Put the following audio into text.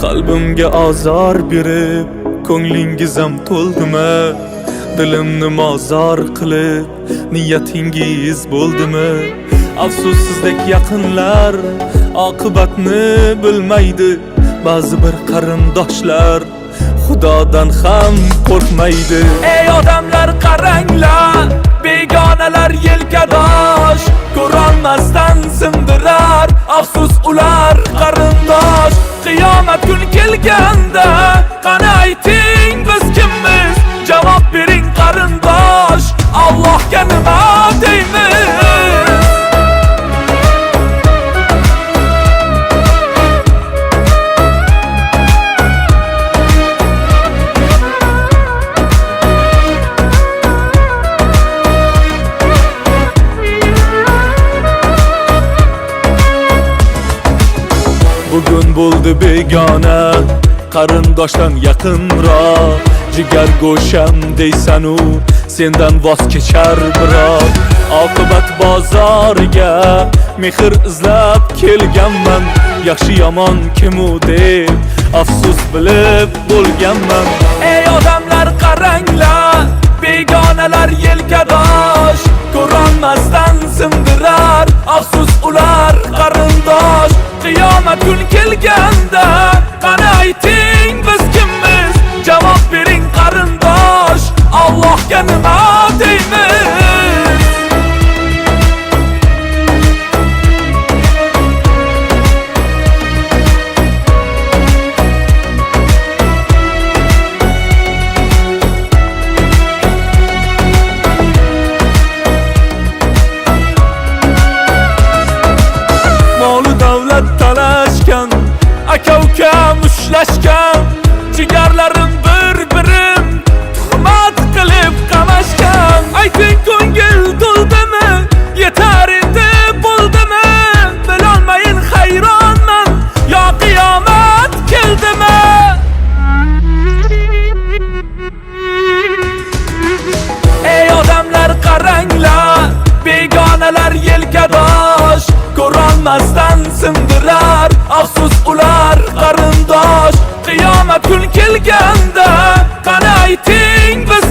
Qalbimga azor berib ko'nglingizam to'ldimi? Dilimni mozor qilib niyatingiz bo'ldimi? Afsus sizdek yaqinlar oqibatni bilmaydi. Ba'zi bir qarindoshlar Xudodan ham qo'rqmaydi. Ey odamlar qaranglar, begonalar yelkadosh, ko'rolmasdan sindirar. Afsus ular qarindosh. Qiyomat kun kelganda qani ayting biz kimmiz? Javob bering qarindosh, Allohga nima deymiz? Bugun bo'ldi begona, qarindoshdan yaqinroq. Jigar go'sham deysanu, sendan voz kechar biroq. Oqibat bozoriga mehr izlab kelganman. Yaxshi yomon kimu deb afsus bilib bo'lganman. Ey odamlar qaranglar, begonalar yelkadosh, ko'rolmasdan sindirar. Afsus ular qarindosh. Qiyomat kun kelganda qani ayting biz kimmiz? Javob bering qarindosh, Allohga nima deymiz? Molu davlat talashgan, aka-uka mushlashgan, jigarlarim bir-birim tuhmat qilib qamashgan. Ayting ko'ngil to'ldimi? Yetar endi bo'ldimi? Bilolmayin hayronman, yo qiyomat keldimi? Ey odamlar qaranglar, begonalar yelkadosh, ko'rolmasdan sindirar. Afsus ular qarindosh. Qiyomat kun kelganda qani ayting biz